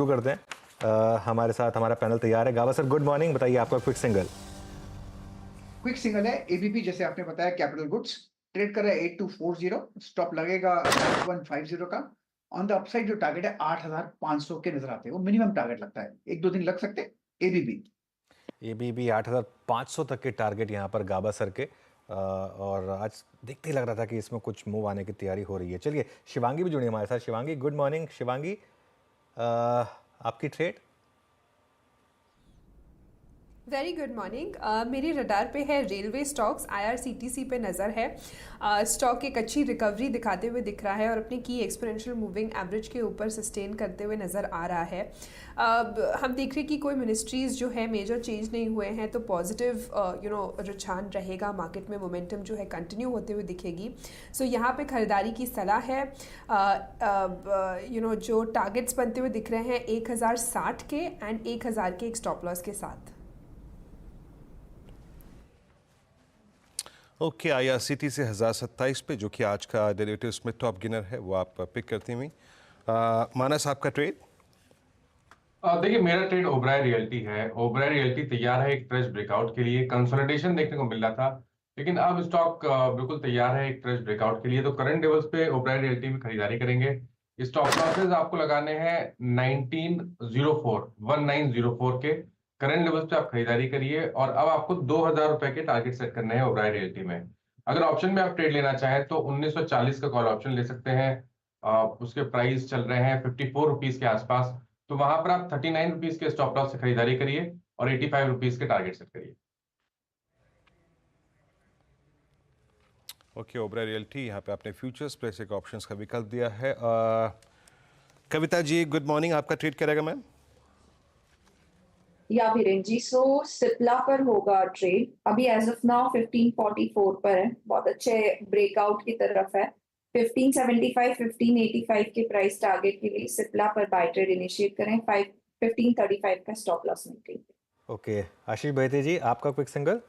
शुरू करते हैं। हमारे साथ हमारा पैनल तैयार है। गावा सर गुड मॉर्निंग, बताइए आपका क्विक सिंगल। क्विक सिंगल है एबीपी, जैसे आपने बताया कैपिटल गुड्स ट्रेड कर रहा है 8240, स्टॉप लगेगा 8150 का। ऑन द अपसाइड जो टारगेट है 8500 के नजर आते हैं, वो मिनिमम टारगेट लगता है, एक दो दिन लग सकते हैं। एबीबी 8500 तक के टारगेट यहाँ पर गाबा सर के। और आज देखते ही लग रहा था कि इसमें कुछ मूव आने की तैयारी हो रही है। चलिए शिवांगी भी जुड़ी हमारे साथ। Shivangi good morning. शिवांगी आपकी ट्रेड। Very good morning. मेरी रडार पे है रेलवे स्टॉक्स, आईआरसीटीसी पे नज़र है। स्टॉक एक अच्छी रिकवरी दिखाते हुए दिख रहा है और अपनी की एक्सपोनेंशियल मूविंग एवरेज के ऊपर सस्टेन करते हुए नज़र आ रहा है। हम देख रहे हैं कि कोई मिनिस्ट्रीज़ जो है मेजर चेंज नहीं हुए हैं, तो पॉजिटिव रुझान रहेगा। मार्केट में मोमेंटम जो है कंटिन्यू होते हुए दिखेगी। सो यहाँ पे ख़रीदारी की सलाह है। जो टारगेट्स बनते हुए दिख रहे हैं 1060 के एंड 1000 के एक स्टॉप लॉस के साथ। ओके, आईआरसीटी से 1027 पे, जो कि आज का डेरिवेटिव्स में टॉप गिनर है, वो आप पिक करती हुई। मानस आपका ट्रेड। देखिए मेरा ट्रेड ओबराय रियल्टी है। ओबराय रियल्टी तैयार है एक फ्रेश ब्रेकआउट के लिए। कंसोलिडेशन देखने को मिल रहा था, लेकिन अब स्टॉक बिल्कुल तैयार है एक फ्रेश ब्रेकआउट के लिए। तो करंट लेवल्स पे ओबराय रियल्टी में खरीदारी करेंगे। स्टॉप लॉसेस आपको लगाने हैं 1904 के करंट लेवल्स पे आप खरीदारी करिए। और अब आपको 2000 रुपए के टारगेट सेट करने हैं ओबराय रियल्टी में। अगर ऑप्शन में आप ट्रेड लेना चाहें तो 1940 का कॉल ऑप्शन ले सकते हैं। उसके प्राइस चल रहे हैं 54 रुपीज के आसपास। तो वहां पर आप 39 रुपीज के स्टॉप लॉस से खरीदारी करिए और 85 रुपीज के टारगेट सेट करिए। ओके, ओबराय रियल्टी, यहाँ पे आपने फ्यूचर्स प्लेस एक ऑप्शंस का विकल्प दिया है। कविता जी गुड मॉर्निंग, आपका ट्रेड करेगा मैम। या वीरेन जी, सो सिप्ला पर होगा ट्रेड। अभी एज ऑफ नाउ 1544 पर है, बहुत अच्छे ब्रेकआउट की तरफ है। 1575 1585 के प्राइस टारगेट के लिए सिप्ला पर बाय ट्रेड इनिशिएट करें। 1535 का स्टॉप लॉस मेंटेन। ओके आशीष बहते जी आपका क्विक सिंगल।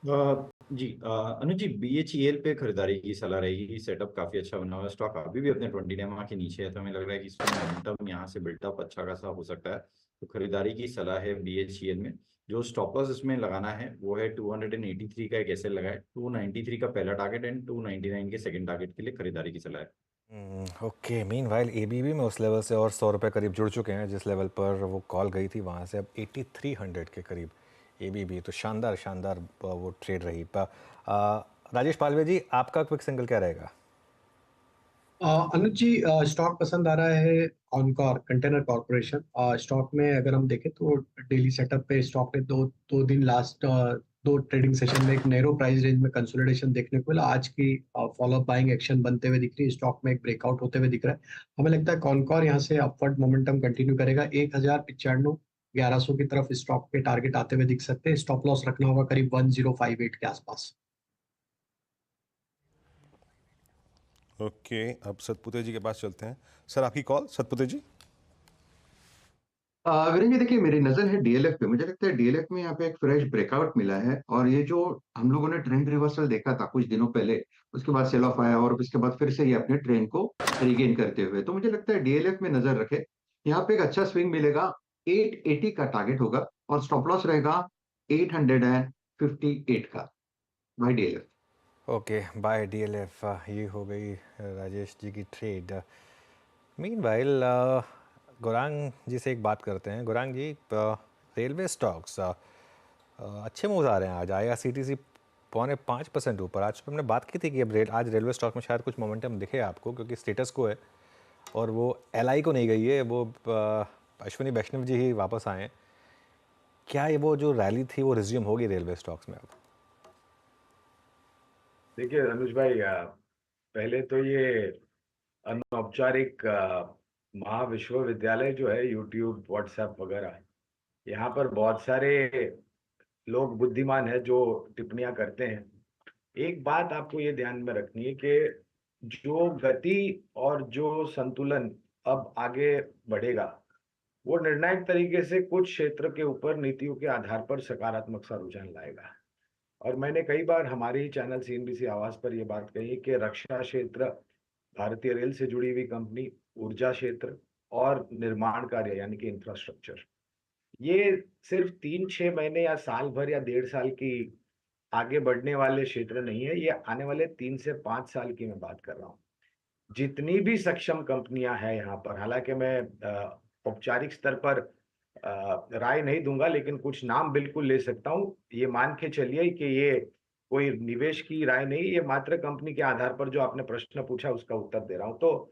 जी अनुज जी, बीएचईएल पे खरीदारी की सलाह रहेगी। सेटअप काफी अच्छा बना हुआ है, स्टॉक अभी भी अपने 20 डेमा के नीचे है, तो हमें लग रहा है कि इसमें मोमेंटम यहाँ से बिल्टअप अच्छा खासा हो सकता है। तो खरीदारी की सलाह है बीएचईएल में। जो स्टॉप लॉस इसमें लगाना है वो है 283 का एक एसएल लगाए। 293 का पहला टारगेट एंड 299 के सेकंड टारगेट के लिए खरीदारी की सलाह है। ओके, मीनवाइल एबीबी में उस लेवल से और 100 रुपये करीब जुड़ चुके हैं जिस लेवल पर वो कॉल गई थी, वहाँ से अब 8300 के करीब एबीबी। तो शानदार शानदार वो ट्रेड रही। राजेश पालवे जी आपका क्विक सिंगल क्या रहेगा। अनुज जी, स्टॉक पसंद आ रहा है कॉनकॉर कंटेनर कॉर्पोरेशन। स्टॉक में अगर हम देखें तो डेली सेटअप पे स्टॉक ने दो दिन लास्ट दो ट्रेडिंग सेशन में एक नैरो प्राइस रेंज में कंसोलिडेशन देखने को मिला। आज की फॉलोअप बाइंग एक्शन बनते हुए दिख रही है, स्टॉक में एक ब्रेकआउट होते हुए दिख रहा है। हमें लगता है कॉनकॉर यहाँ से अपवर्ड मोमेंटम कंटिन्यू करेगा। 1095 1100 की तरफ स्टॉक के टारगेट आते हुए दिख सकते हैं। स्टॉप लॉस रखना होगा करीब 1058 के आसपास। ओके, अब सतपुते जी के पास चलते हैं। सर आपकी कॉल सतपुते जी। वीरेन जी देखिए, मेरी नजर है डीएलएफ पे। मुझे लगता है डीएलएफ में यहाँ पे एक फ्रेश ब्रेकआउट मिला है, और ये जो हम लोगों ने ट्रेंड रिवर्सल देखा था कुछ दिनों पहले, उसके बाद सेल ऑफ आया और उसके बाद फिर से ये अपने ट्रेंड को रिगेन करते हुए, तो मुझे लगता है डीएलएफ में नजर रखे। यहाँ पे एक अच्छा स्विंग मिलेगा। 880 का टारगेट होगा और स्टॉप लॉस रहेगा 858 का। Buy DLF. Okay buy DLF, ये हो गई राजेश जी की ट्रेड। मीनवाइल गुरांग जी से एक बात करते हैं। गुरांग जी, रेलवे स्टॉक्स अच्छे मूव आ रहे हैं आज। आईआरसीटीसी 4.5% ऊपर। आज हमने बात की थी कि अब आज रेलवे स्टॉक में शायद कुछ मोमेंटम दिखे आपको, क्योंकि स्टेटस को है और वो एलआई को नहीं गई है, वो अश्विनी वैष्णव जी ही वापस आए हैं। क्या ये वो जो रैली थी वो रिज्यूम होगी रेलवे स्टॉक्स में अब। देखिए अनुज भाई, पहले तो ये अनौपचारिक महाविश्वविद्यालय जो है, यूट्यूब व्हाट्सएप वगैरह, यहाँ पर बहुत सारे लोग बुद्धिमान है जो टिप्पणियां करते हैं। एक बात आपको ये ध्यान में रखनी है कि जो गति और जो संतुलन अब आगे बढ़ेगा, वो निर्णायक तरीके से कुछ क्षेत्र के ऊपर नीतियों के आधार पर सकारात्मक सा रुझान लाएगा। और मैंने कई बार हमारे ही चैनल सीएनबीसी आवाज पर यह बात कही कि रक्षा क्षेत्र, भारतीय रेल से जुड़ी हुई कंपनी, ऊर्जा क्षेत्र और निर्माण कार्य यानी कि इंफ्रास्ट्रक्चर, ये सिर्फ 3-6 महीने या साल भर या 1.5 साल की आगे बढ़ने वाले क्षेत्र नहीं है, ये आने वाले 3 से 5 साल की मैं बात कर रहा हूँ। जितनी भी सक्षम कंपनियां हैं यहाँ पर, हालांकि मैं औपचारिक स्तर पर राय नहीं दूंगा, लेकिन कुछ नाम बिल्कुल ले सकता हूँ। ये मान के चलिए कि ये कोई निवेश की राय नहीं, ये मात्र कंपनी के आधार पर जो आपने प्रश्न पूछा उसका उत्तर दे रहा हूँ। तो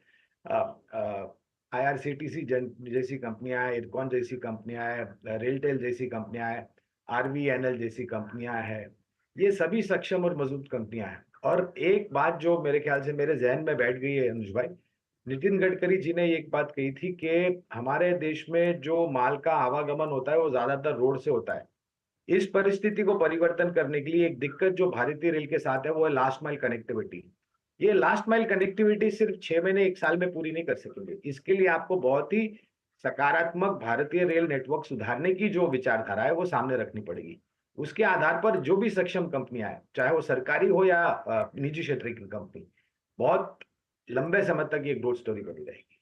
IRCTC जैसी कंपनियां हैं, इरकॉन जैसी कंपनियां हैं, रेलटेल जैसी कंपनियां हैं, RVNL जैसी कंपनियां हैं, ये सभी सक्षम और मजबूत कंपनियां हैं। और एक बात जो मेरे ख्याल से मेरे जहन में बैठ गई है अनुज भाई, नितिन गडकरी जी ने एक बात कही थी कि हमारे देश में जो माल का आवागमन होता है वो ज्यादातर रोड से होता है। इस परिस्थिति को परिवर्तन करने के लिए एक दिक्कत जो भारतीय रेल के साथ है वो है लास्ट माइल कनेक्टिविटी। ये लास्ट माइल कनेक्टिविटी सिर्फ 6 महीने 1 साल में पूरी नहीं कर सकेंगे। इसके लिए आपको बहुत ही सकारात्मक भारतीय रेल नेटवर्क सुधारने की जो विचारधारा है वो सामने रखनी पड़ेगी। उसके आधार पर जो भी सक्षम कंपनियां हैं, चाहे वो सरकारी हो या निजी क्षेत्र की कंपनी, बहुत लंबे समय तक ये ग्रोथ स्टोरी बनी रहेगी।